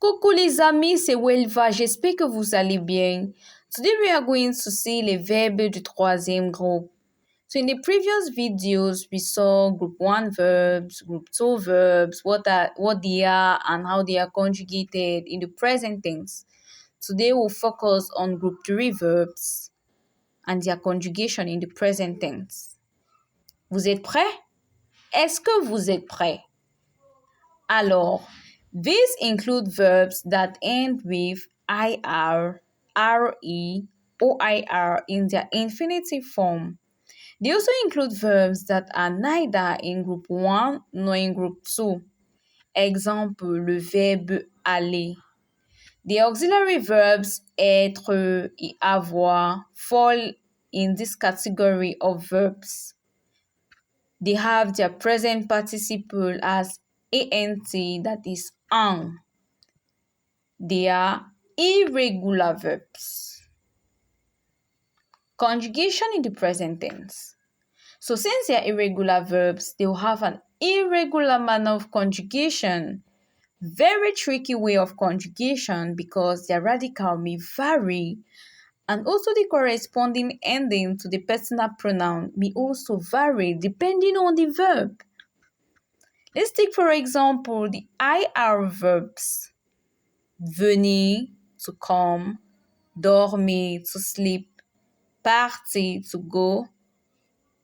Coucou les amis, c'est Welva, j'espère que vous allez bien. Today we are going to see les verbes du troisième groupe. So in the previous videos, we saw group 1 verbs, group 2 verbs, what they are and how they are conjugated in the present tense. Today we'll focus on group 3 verbs and their conjugation in the present tense. Vous êtes prêts? Est-ce que vous êtes prêts? Alors, these include verbs that end with IR, RE, OIR in their infinitive form. They also include verbs that are neither in group 1 nor in group 2. Exemple, le verbe aller. The auxiliary verbs être et avoir fall in this category of verbs. They have their present participle as ant, that is en. They are irregular verbs. Conjugation in the present tense. So since they are irregular verbs, they will have an irregular manner of conjugation. Very tricky way of conjugation because their radical may vary, and also the corresponding ending to the personal pronoun may also vary depending on the verb. Let's take for example the IR verbs. Venir, to come, dormir, to sleep, partir, to go,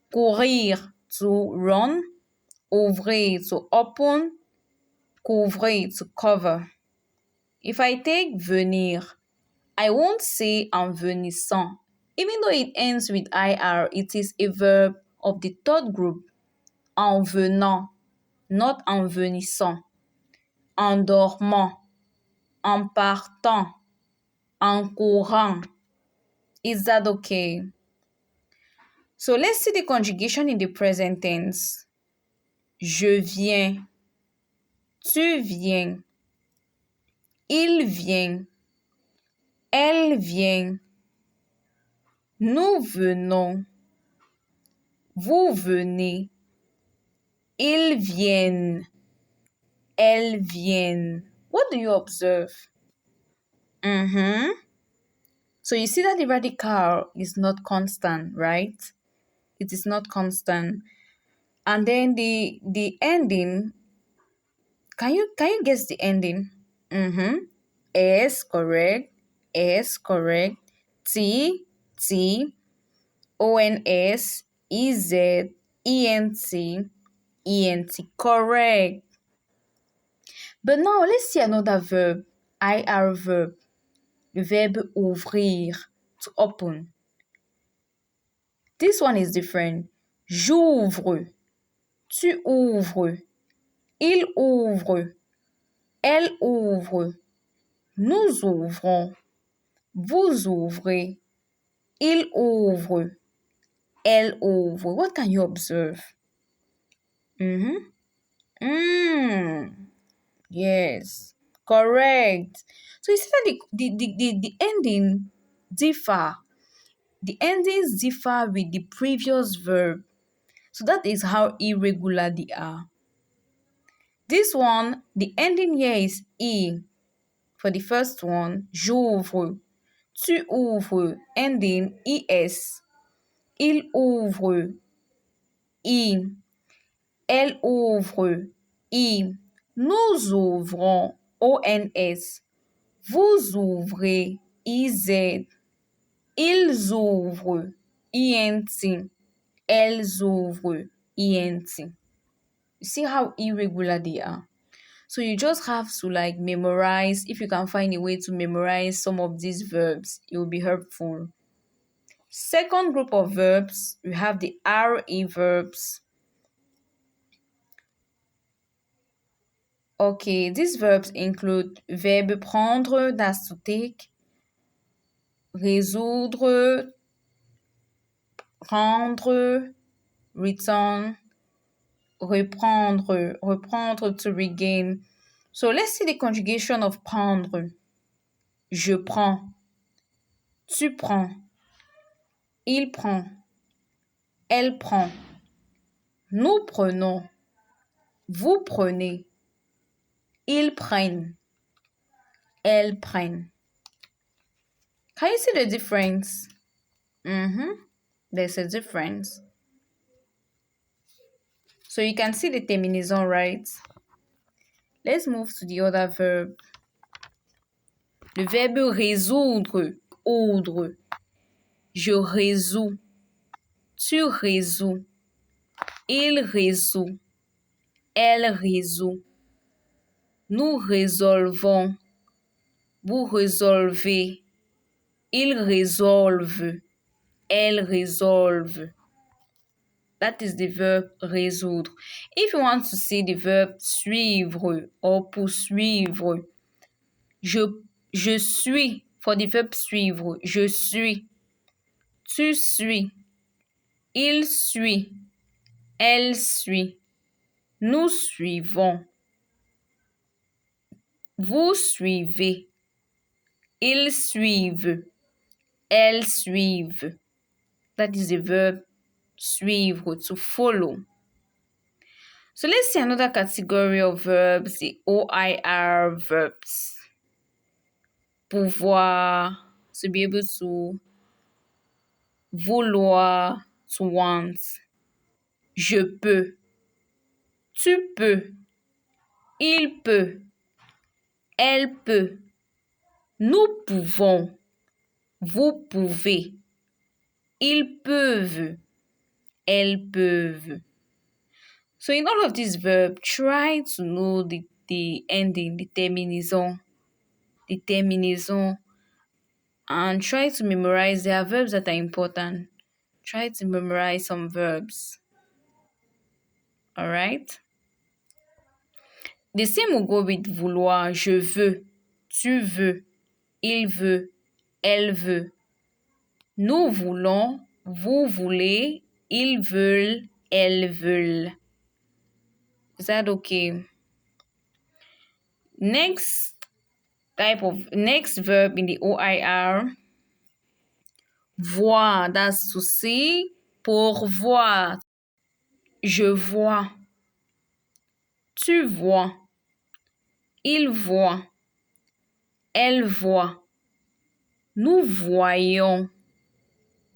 courir, to run, ouvrir, to open, couvrir, to cover. If I take venir, I won't say en venissant. Even though it ends with IR, it is a verb of the third group, en venant, not en venissant, en dormant, en partant, en courant. Is that okay? So let's see the conjugation in the present tense. Je viens, tu viens, il vient, elle vient, nous venons, vous venez, ils viennent, elles viennent. What do you observe? So you see that the radical is not constant, right? It is not constant. And then the ending, can you guess the ending? S, correct. S, correct. T, ONS, EZ, ENT, correct. But now let's see another verb, IR verb, the verb ouvrir, to open. This one is different. J'ouvre, tu ouvres, il ouvre, elle ouvre, nous ouvrons, vous ouvrez, il ouvre, elle ouvre. What can you observe? Yes, correct. So you see that the ending differ. The endings differ with the previous verb. So that is how irregular they are. This one, the ending here is E. For the first one, j'ouvre, tu ouvres, ending ES. Il ouvre, I. Elle ouvre, I. Nous ouvrons, ONS. Vous ouvrez, IZ. Ils ouvrent, INT. Elles ouvrent, ENT. You see how irregular they are? So you just have to memorize. If you can find a way to memorize some of these verbs, it will be helpful. Second group of verbs, we have the RE verbs. Okay, these verbs include verbe prendre, that's to take, résoudre, rendre, return, reprendre to regain. So let's see the conjugation of prendre. Je prends, tu prends, il prend, elle prend, nous prenons, vous prenez, ils prennent, elles prennent. Can you see the difference? There's a difference. So you can see the terminaison, right? Let's move to the other verb. Le verbe résoudre, oudre. Je résous. Tu résous. Il résout. Elle résout. Nous résolvons. Vous résolvez. Ils résolvent. Elles résolvent. That is the verb résoudre. If you want to see the verb suivre or poursuivre, je suis. For the verb suivre, je suis. Tu suis. Il suit. Elle suit. Nous suivons. Vous suivez. Ils suivent. Elles suivent. That is the verb suivre, to follow. So let's see another category of verbs, the OIR verbs. Pouvoir, to be able to. Vouloir, to want. Je peux. Tu peux. Il peut. Elle peut. Nous pouvons. Vous pouvez. Ils peuvent. Elles peuvent. So in all of these verbs, try to know the ending, the terminaison, and try to memorize. There are verbs that are important. Try to memorize some verbs. All right? The same will go with vouloir. Je veux. Tu veux. Il veut. Elle veut. Nous voulons. Vous voulez. Ils veulent. Elles veulent. Is that okay? Next verb in the OIR, voir, that's to see, pour voir. Je vois. Tu vois. Il voit. Elle voit. Nous voyons.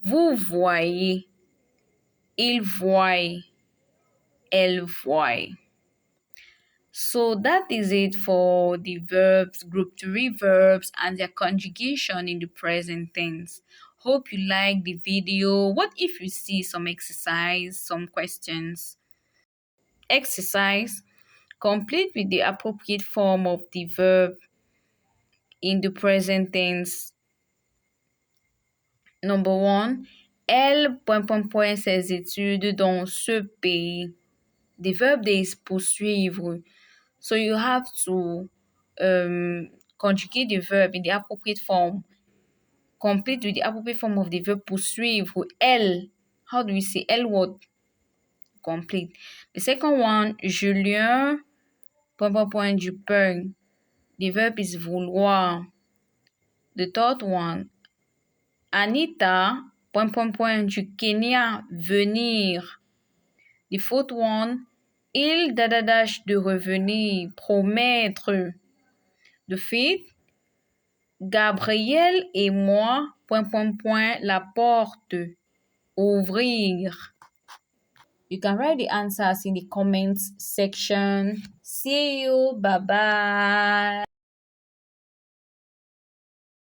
Vous voyez. Ils voient. Elles voient. So that is it for the verbs, group 3 verbs, and their conjugation in the present tense. Hope you like the video. What if you see some exercise, some questions? Exercise. Complete with the appropriate form of the verb in the present tense. Number 1. Elle, ... ses études dans ce pays. The verb there is poursuivre. So you have to conjugate the verb in the appropriate form. Complete with the appropriate form of the verb poursuivre. Elle. How do we say elle what? Complete. The second one, Julien, ... du pain. The verb is vouloir. The third one, Anita, ... du Kenya, venir. The fourth one, il ... de revenir, promettre. The fifth, Gabriel et moi, ... la porte, ouvrir. You can write the answers in the comments section. See you. Bye-bye.